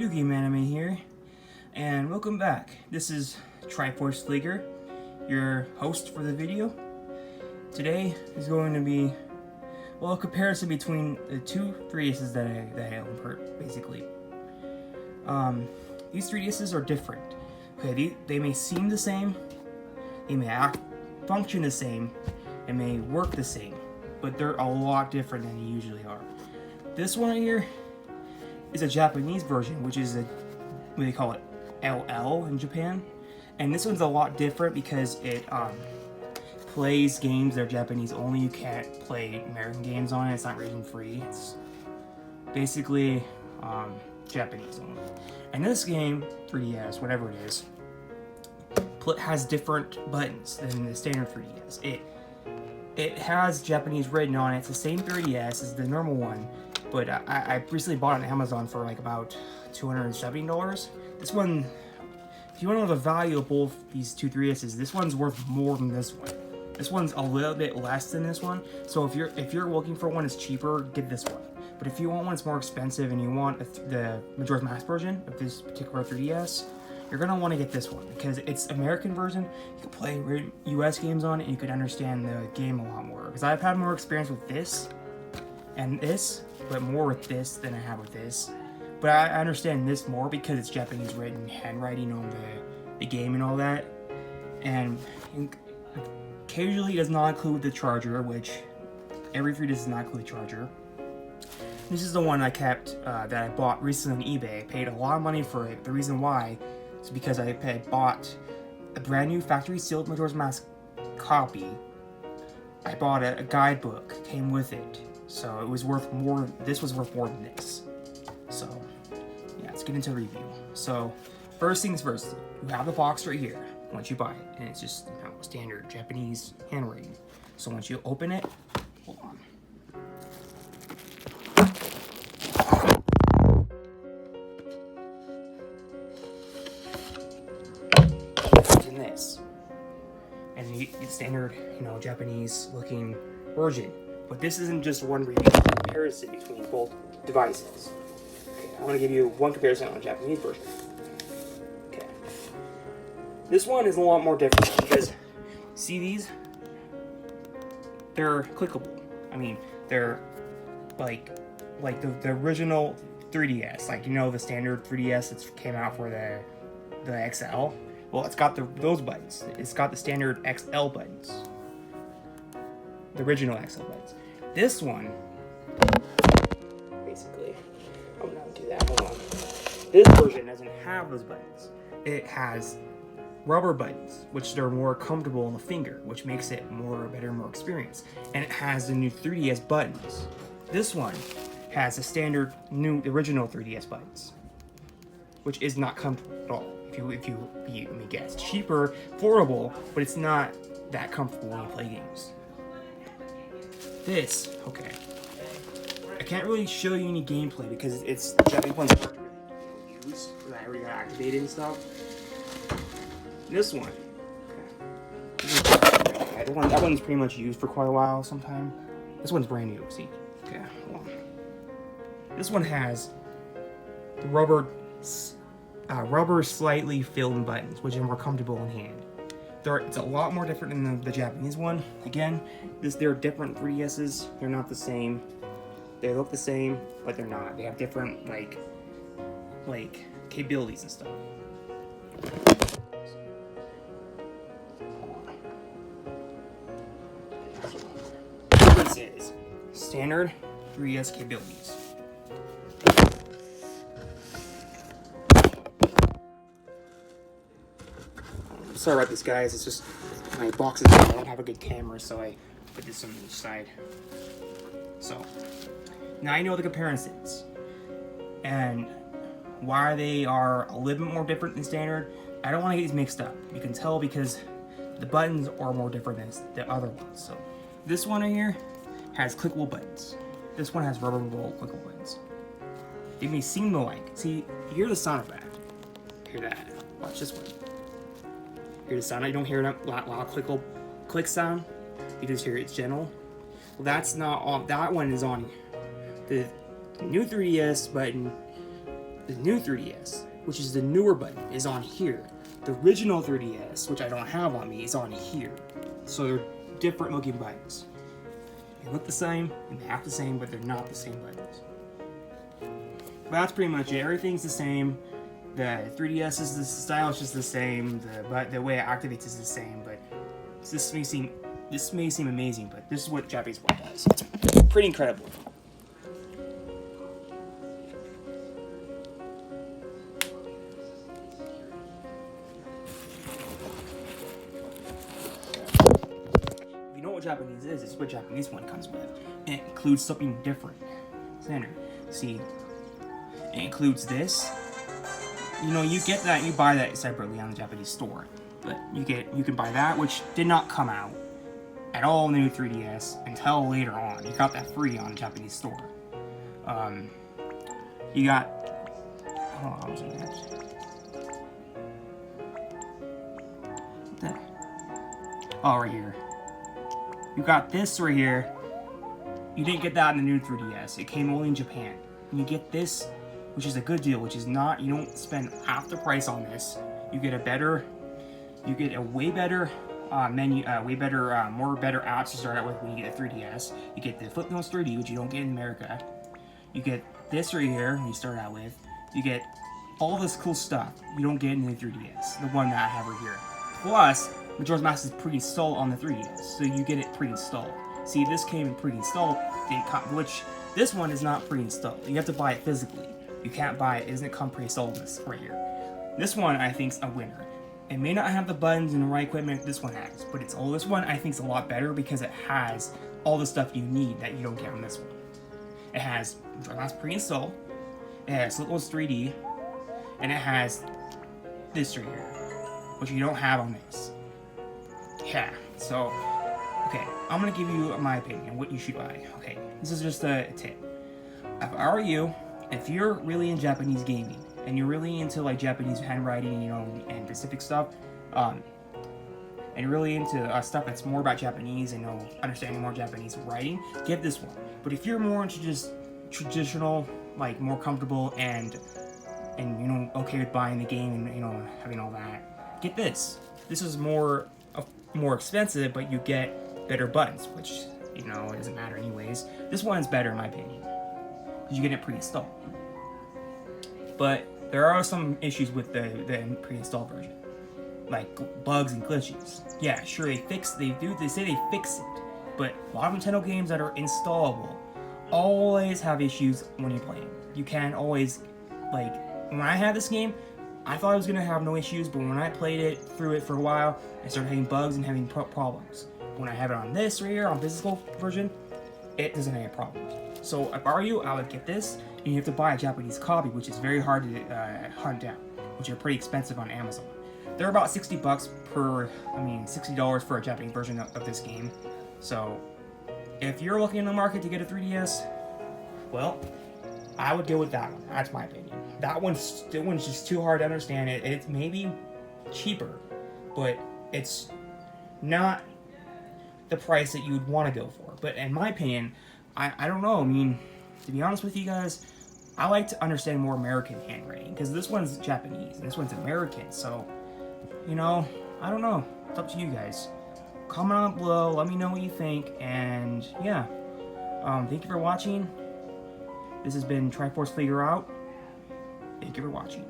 Video Game Anime here, and welcome back. This is Triforce Fleeger, your host for the video. Today is going to be, well, a comparison between the two 3DSs that I own, basically. These 3DSs are different. Okay, they may seem the same, they may function the same, and may work the same, but they're a lot different than they usually are. This one here is a Japanese version, which is what they call it LL in Japan, and this one's a lot different because it plays games that are Japanese only. You can't play American games on it. It's not region free. It's basically Japanese only. And this game, 3DS, whatever it is, has different buttons than the standard 3DS. It has Japanese written on it. It's the same 3DS as the normal one, but I recently bought it on Amazon for like about $270. This one, if you want to know the value of both these two 3DSs, this one's worth more than this one. This one's a little bit less than this one. So if you're looking for one that's cheaper, get this one. But if you want one that's more expensive and you want the Majora's Mask version of this particular 3DS, you're gonna want to get this one because it's American version. You can play US games on it and you could understand the game a lot more. Because I've had more experience with this and this, but more with this than I have with this. But I understand this more because it's Japanese written handwriting on the game and all that. And occasionally it does not include the charger, which every 3DS does not include the charger. This is the one I kept that I bought recently on eBay. I paid a lot of money for it. The reason why is because I had bought a brand new factory sealed Majora's Mask copy. I bought a guidebook, came with it. So it was worth more, this was worth more than this. So, yeah, let's get into the review. So, first things first, you have the box right here once you buy it. And it's just, standard Japanese handwriting. So once you open it, hold on. In this. And the standard, Japanese looking version. But this isn't just one review, it's a comparison between both devices. Okay, I'm going to give you one comparison on the Japanese version. Okay. This one is a lot more different because, see these? They're clickable. I mean, they're like the original 3DS. Like, the standard 3DS that came out for the XL. Well, it's got those buttons. It's got the standard XL buttons. The original XL buttons. This one, basically, I'm not gonna do that, hold on. This version doesn't have those buttons. It has rubber buttons, which are more comfortable on the finger, which makes it more experience. And it has the new 3DS buttons. This one has the standard the original 3DS buttons, which is not comfortable at all. If you guess, it's cheaper, affordable, but it's not that comfortable when you play games. This, okay. I can't really show you any gameplay because it's the Japanese one's hard to really use because I already got activated and stuff. This one, okay. That one's pretty much used for quite a while sometime. This one's brand new, see? Okay, hold on. This one has the rubber slightly filled buttons, which are more comfortable in hand. It's a lot more different than the Japanese one. Again, they're different 3DSs. They're not the same. They look the same, but they're not. They have different like capabilities and stuff. This is standard 3DS capabilities. Sorry about this, guys. It's just my boxes. I don't have a good camera, so I put this on each side. So now I know the comparisons and why they are a little bit more different than standard. I don't want to get these mixed up. You can tell because the buttons are more different than the other ones. So this one right here has clickable buttons. This one has rubber roll clickable buttons. They may seem alike. See, you hear the sound of that. Hear that? Watch this one. Hear the sound. I don't hear a loud click sound. You just hear it's gentle. Well, that's not on. That one is on the new 3DS button. The new 3DS, which is the newer button, is on here. The original 3DS, which I don't have on me, is on here. So they're different looking buttons. They look the same, and they act the same, but they're not the same buttons. But that's pretty much it. Everything's the same. The 3DS is the style is just the same. The way it activates is the same. But this may seem amazing, but this is what Japanese one does. It's pretty incredible. If you know what Japanese is, it's what Japanese one comes with. And it includes something different. Center. See, it includes this. You know, you get that, you buy that separately on the Japanese store. But you can buy that, which did not come out at all in the new 3DS until later on. You got that free on the Japanese store. You got, hold on, what the, oh, right here. You got this right here. You didn't get that in the new 3DS. It came only in Japan. And you get this, which is a good deal, which is not, you don't spend half the price on this. You get a way better menu, more better apps to start out with when you get a 3DS. You get the Flipnotes 3D, which you don't get in America. You get this right here, when you start out with. You get all this cool stuff you don't get in the 3DS, the one that I have right here. Plus, Majora's Mask is pre-installed on the 3DS, so you get it pre-installed. See, this came in pre-installed, which this one is not pre-installed. You have to buy it physically. You can't buy it. It doesn't come pre-installed this right here. This one I think's a winner. It may not have the buttons and the right equipment this one has, but this one I think's a lot better because it has all the stuff you need that you don't get on this one. It has pre-installed. It has Flipnotes 3D, and it has this right here, which you don't have on this. Yeah. So, okay, I'm gonna give you my opinion what you should buy. Okay, this is just a tip. If I were you, if you're really in Japanese gaming and you're really into like Japanese handwriting, you know, and specific stuff, and you're really into stuff that's more about Japanese and, you know, understanding more Japanese writing, get this one. But if you're more into just traditional, like more comfortable and you know, okay with buying the game and, you know, having all that, get this. This is more expensive, but you get better buttons, which, you know, it doesn't matter anyways. This one's better in my opinion, because you get it pre-installed. But there are some issues with the pre-installed version, like bugs and glitches. Yeah, sure, they say they fix it, but a lot of Nintendo games that are installable always have issues when you play them. You can't always, like, when I had this game, I thought I was gonna have no issues, but when I played through it for a while, I started having bugs and having problems. When I have it on this right here, on physical version, it doesn't have problems. So if I were you, I would get this, and you have to buy a Japanese copy, which is very hard to hunt down, which are pretty expensive on Amazon. They're about $60 $60 for a Japanese version of this game. So if you're looking in the market to get a 3DS, well, I would go with that one. That's my opinion. That one's just too hard to understand. It's maybe cheaper, but it's not the price that you would want to go for. But in my opinion, I don't know. I mean, to be honest with you guys, I like to understand more American handwriting, because this one's Japanese and this one's American. So, you know, I don't know. It's up to you guys. Comment on below. Let me know what you think. And yeah, thank you for watching. This has been Triforce Figure Out. Thank you for watching.